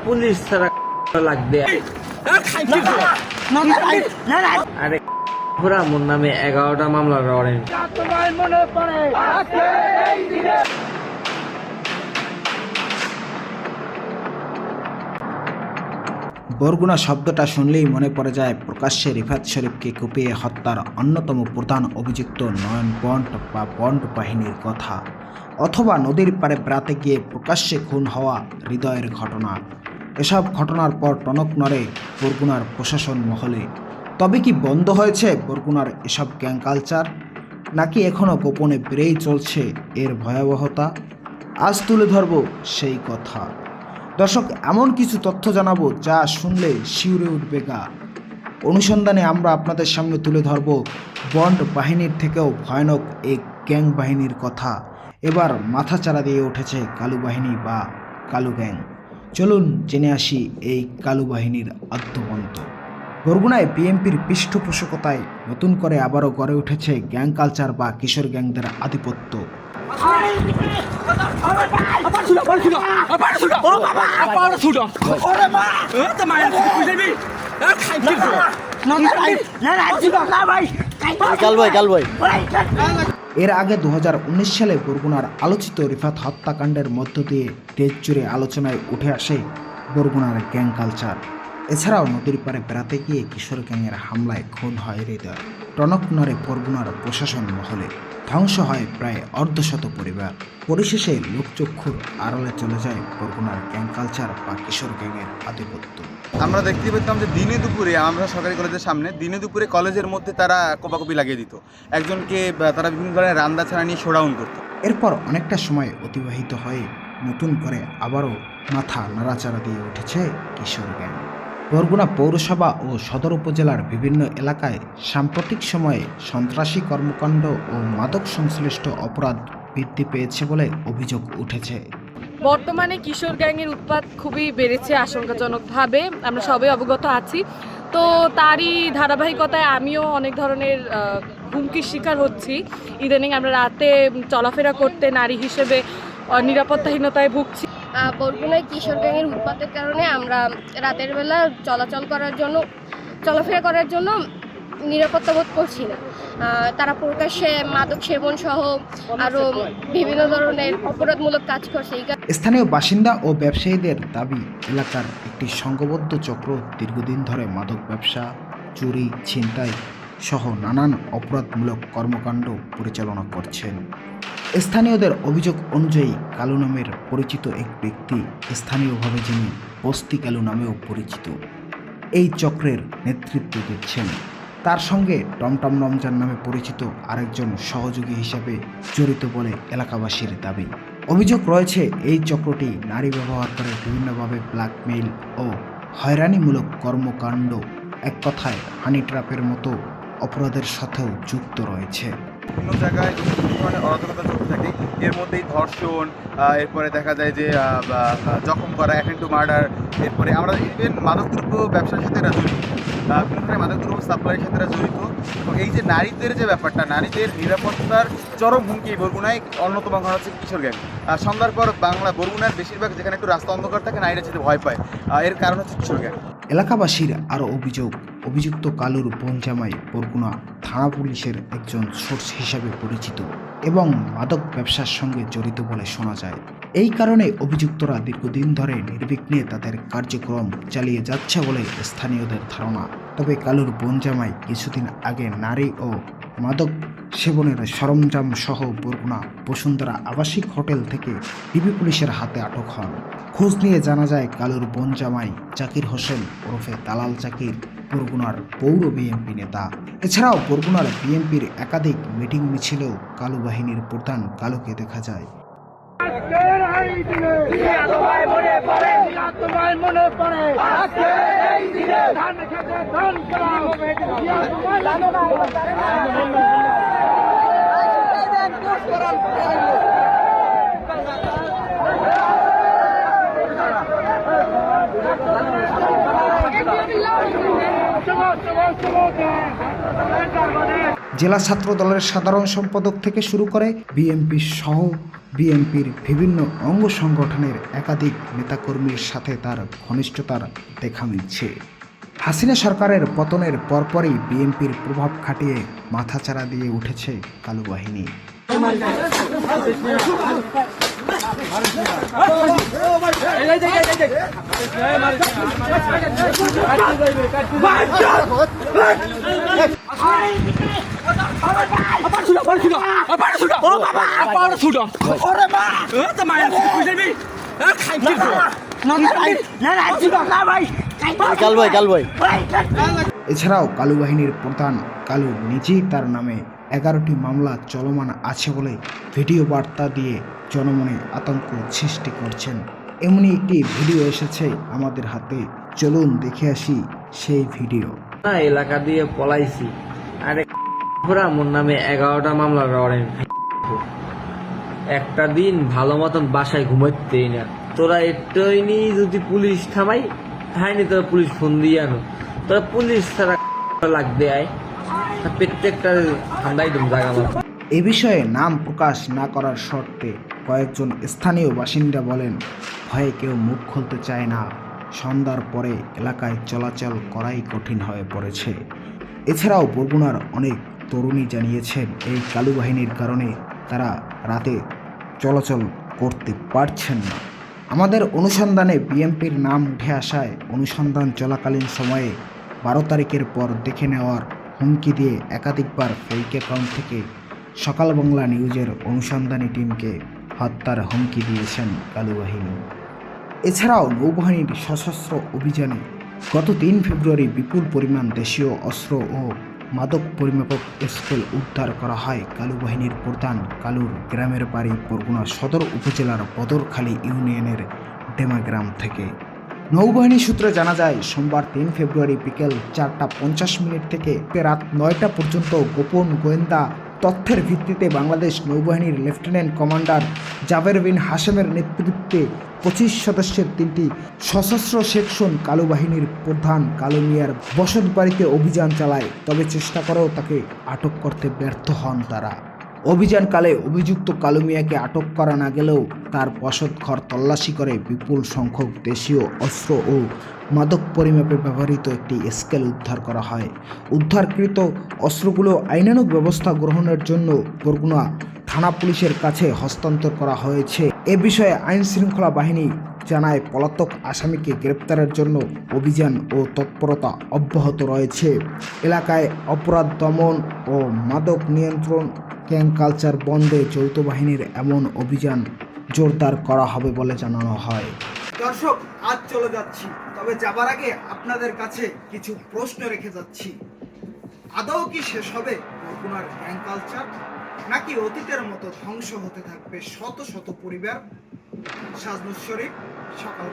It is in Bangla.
পুলিশ ছাড়া লাগবে। আরে পুরা মোর নামে 11টা মামলা করেন। বরগুনা শব্দটা শুনলেই মনে পড়ে যায় প্রকাশ্যে রিফাত শরীফকে কুপিয়ে হত্যার অন্যতম প্রধান অভিযুক্ত নয়ন বন্ড বা বন্ড বাহিনীর কথা, অথবা নদীর পাড়ে বেড়াতে গিয়ে প্রকাশ্যে খুন হওয়া হৃদয়ের ঘটনা। এসব ঘটনার পর টনক নড়ে বরগুনার প্রশাসন মহলে। তবে কি বন্ধ হয়েছে বরগুনার এসব গ্যাং কালচার, নাকি এখনও গোপনে বেড়েই চলছে এর ভয়াবহতা? আজ তুলে ধরব সেই কথা। দর্শক, এমন কিছু তথ্য জানাবো যা শুনলে শিউরে উঠবে গা। অনুসন্ধানে আমরা আপনাদের সামনে তুলে ধরব বন্ড বাহিনীর থেকেও ভয়ানক এই গ্যাং বাহিনীর কথা। এবার মাথাচাড়া দিয়ে উঠেছে কালু বাহিনী বা কালু গ্যাং। চলুন জেনে আসি এই কালু বাহিনীর আদ্যবন্ত। বরগুনায় বিএনপির পৃষ্ঠপোষকতায় নতুন করে আবারও গড়ে উঠেছে গ্যাং কালচার বা কিশোর গ্যাংদের আধিপত্য। এর আগে 2019 সালে বরগুনার আলোচিত রিফাত হত্যাকাণ্ডের মধ্য দিয়ে দেশ জুড়ে আলোচনায় উঠে আসে বরগুনার গ্যাং কালচার। এছাড়াও নদীর পাড়ে বেড়াতে গিয়ে কিশোর গ্যাংয়ের হামলায় খুন হয় হৃদয়। টনক নড়ে বরগুনার প্রশাসন মহলে, ধ্বংস হয় প্রায় অর্ধশত পরিবার। পরিশেষে লোকচক্ষুর আড়ালে চলে যায় বরগুনার গ্যাং কালচার বা কিশোর গ্যাংয়ের আধিপত্য। আমরা দেখতে পেতাম যে দিনে দুপুরে আমরা সরকারি কলেজের সামনে দিনে দুপুরে কলেজের মধ্যে তারা কোপাকুপি লাগিয়ে দিত, একজনকে তারা বিভিন্ন ধরনের রান্দা ছাড়া নিয়ে শোডাউন করতো। এরপর অনেকটা সময় অতিবাহিত হয়ে নতুন করে আবারও মাথা নাড়াচাড়া দিয়ে উঠেছে কিশোর গ্যাং। বরগুনা পৌরসভা ও সদর উপজেলার বিভিন্ন এলাকায় সাম্প্রতিক সময়ে সন্ত্রাসী কর্মকাণ্ড ও মাদক সংশ্লিষ্ট অপরাধ বৃদ্ধি পেয়েছে বলে অভিযোগ উঠেছে। বর্তমানে কিশোর গ্যাংয়ের উৎপাত খুবই বেড়েছে আশঙ্কাজনকভাবে, আমরা সবাই অবগত আছি। তো তারই ধারাবাহিকতায় আমিও অনেক ধরনের হুমকির শিকার হচ্ছি। ইদানিং আমরা রাতে চলাফেরা করতে নারী হিসেবে নিরাপত্তাহীনতায় ভুগছি। বরগুনায় কিশোর গ্যাংয়ের উৎপাতের কারণে আমরা রাতের বেলা চলাফেরা করার জন্য নিরাপত্তা বোধ করছি না। তারা প্রকাশ্যে মাদক সেবন সহ আরও বিভিন্ন ধরনের অপরাধমূলক কাজ করছে। স্থানীয় বাসিন্দা ও ব্যবসায়ীদের দাবি, এলাকার একটি সংঘবদ্ধ চক্র দীর্ঘদিন ধরে মাদক ব্যবসা, চুরি, ছিনতাই সহ নানান অপরাধমূলক কর্মকাণ্ড পরিচালনা করছেন। স্থানীয়দের অভিযোগ অনুযায়ী কালু নামের পরিচিত এক ব্যক্তি, স্থানীয়ভাবে যিনি বস্তি কালু নামেও পরিচিত, এই চক্রের নেতৃত্ব দিচ্ছেন। তার সঙ্গে টমটম রমজান নামে পরিচিত আরেকজন সহযোগী হিসাবে জড়িত বলে এলাকাবাসীর দাবি। অভিযোগ রয়েছে এই চক্রটি নারী ব্যবহার করে বিভিন্নভাবে ব্ল্যাকমেইল ও হয়রানিমূলক কর্মকাণ্ড, এক কথায় হানি ট্র্যাপের মতো অপরাধের সাথেও যুক্ত রয়েছে। বিভিন্ন জায়গায় বিভিন্ন ধরনের অরাজকতা চলতে থাকে, এর মধ্যেই ধর্ষণ, এরপরে দেখা যায় যে জখম করা, অ্যাটেম্প টু মার্ডার, এরপরে আমরা ইভেন মাদকদ্রব্য ব্যবসার সাথে এরা জড়িত, বিভিন্ন ধরনের মাদকদ্রব্য সাপ্লাইয়ের সাথে এরা জড়িত। এবং এই যে নারীদের যে ব্যাপারটা, নারীদের নিরাপত্তার চরম হুমকি বরগুনায় অন্যতম ঘটনা হচ্ছে কিশোর গ্যাং। সন্ধ্যার পর বরগুনার বেশিরভাগ যেখানে একটু রাস্তা অন্ধকার থাকে, নারীরা যেতে ভয় পায়, এর কারণ হচ্ছে কিশোর গ্যাং। এলাকাবাসীর আরও অভিযুক্ত কালুর বোন জামাই বরগুনা থানা পুলিশের একজন সোর্স হিসাবে পরিচিত এবং মাদক ব্যবসার সঙ্গে জড়িত বলে শোনা যায়। এই কারণে অভিযুক্তরা দীর্ঘদিন ধরে নির্বিঘ্নে তাদের কার্যক্রম চালিয়ে যাচ্ছে বলে স্থানীয়দের ধারণা। তবে কালুর বোন জামাই কিছুদিন আগে নারী ও মাদক সেবনের সরঞ্জাম সহ বরগুনা বসুন্ধরা আবাসিক হোটেল থেকে ডিবি পুলিশের হাতে আটক হন। খোঁজ নিয়ে জানা যায় কালুর বোন জামাই জাকির হোসেন ওরফে দালাল জাকির বরগুনার পৌর বিএনপি নেতা। এছাড়াও বরগুনার বিএনপির একাধিক মিটিং মিছিলেও কালু বাহিনীর প্রধান কালুকে দেখা যায়। জেলা ছাত্র দলের সাধারণ সম্পাদক থেকে শুরু করে বিএনপি সহ বিএনপির বিভিন্ন অঙ্গ সংগঠনের একাধিক নেতাকর্মীর সাথে তার ঘনিষ্ঠতার দেখা মিলছে। হাসিনা সরকারের পতনের পরপরই বিএনপির প্রভাব খাটিয়ে মাথাচাড়া দিয়ে উঠেছে কালো বাহিনী। এছাড়াও কালো বাহিনীর প্রধান কালু নিজেই তার নামে 11টি মামলা চলমান আছে বলে ভিডিও বার্তা দিয়ে জনমনে আতঙ্ক সৃষ্টি করছেন। এমনই একটি ভিডিও এসেছে আমাদের হাতে, চলুন দেখে আসি সেই ভিডিও। না এলাকা দিয়ে পলাইছি, আরে পুরা মোর নামে 11টা মামলা রড়েন। একটা দিন ভালো মতন বাসায় ঘুমাইতেই না। তোরা এটাই নি যদি পুলিশ থামাই হয়নি, তোরা পুলিশ ফোন দিয়ে আনো। তোরা পুলিশ ছাড়া লাগবে আয় প্রত্যেকটা ঠান্ডাই তুমি জায়গা মতো। এ বিষয়ে নাম প্রকাশ না করার শর্তে কয়েকজন স্থানীয় বাসিন্দা বলেন, ভয়ে কেউ মুখ খুলতে চায় না। সন্ধ্যার পরে এলাকায় চলাচল করাই কঠিন হয়ে পড়েছে। এছাড়াও বরগুনার অনেক তরুণী জানিয়েছেন এই কালো বাহিনীর কারণে তারা রাতে চলাচল করতে পারছেন না। আমাদের অনুসন্ধানে বিএনপির নাম উঠে আসায় অনুসন্ধান চলাকালীন সময়ে 12 তারিখের পর দেখে নেওয়ার হুমকি দিয়ে একাধিকবার ফেক অ্যাকাউন্ট থেকে সকাল বাংলা নিউজের অনুসন্ধানী টিমকে হত্যার হুমকি দিয়েছেন কালো বাহিনী। এছাড়াও নৌবাহিনীর সশস্ত্র অভিযানে গত 3 ফেব্রুয়ারি বিপুল পরিমাণ দেশীয় অস্ত্র ও মাদক পরিমাপক স্কেল উদ্ধার করা হয় কালো বাহিনীর প্রধান কালুর গ্রামের বাড়ি বরগুনা সদর উপজেলার বদরখালী ইউনিয়নের ডেমা গ্রাম থেকে। নৌবাহিনী সূত্রে জানা যায়, সোমবার 3 ফেব্রুয়ারি বিকেল 4:50 থেকে রাত 9টা পর্যন্ত গোপন গোয়েন্দা তথ্যের ভিত্তিতে বাংলাদেশ নৌবাহিনীর লেফটেন্যান্ট কমান্ডার জাবের বিন হাশেমের নেতৃত্বে 25 সদস্যের 3টি সশস্ত্র সেকশন কালো বাহিনীর প্রধান কালো মিয়ার বসত বাড়িতে অভিযান চালায়। তবে চেষ্টা করেও তাকে আটক করতে ব্যর্থ হন তারা। অভিযানকালে অভিযুক্ত কালো মিয়াকে আটক করা না গেলেও তার বসত ঘর তল্লাশি করে বিপুল সংখ্যক দেশীয় অস্ত্র ও মাদক পরিমাপে ব্যবহৃত একটি স্কেল উদ্ধার করা হয়। উদ্ধারকৃত অস্ত্রগুলো আইনানুগ ব্যবস্থা গ্রহণের জন্য বরগুনা থানা পুলিশের কাছে হস্তান্তর করা হয়েছে। এ বিষয়ে আইন শৃঙ্খলা বাহিনী জানায়, পলাতক আসামিকে গ্রেপ্তারের জন্য অভিযান ও তৎপরতা অব্যাহত রয়েছে। এলাকায় অপরাধ দমন ও মাদক নিয়ন্ত্রণ গ্যাং কালচার বন্ধে যৌথ বাহিনীর এমন অভিযান জোরদার করা হবে বলে জানানো হয়। দর্শক, আজ চলে যাচ্ছি, তবে যাবার আগে আপনাদের কাছে কিছু প্রশ্ন রেখে যাচ্ছি। আদৌ কি শেষ হবে বরগুনার গ্যাং কালচার, নাকি অতীতের মতো ধ্বংস হতে থাকবে শত শত পরিবার? সাজনুর শরীফ, সকাল।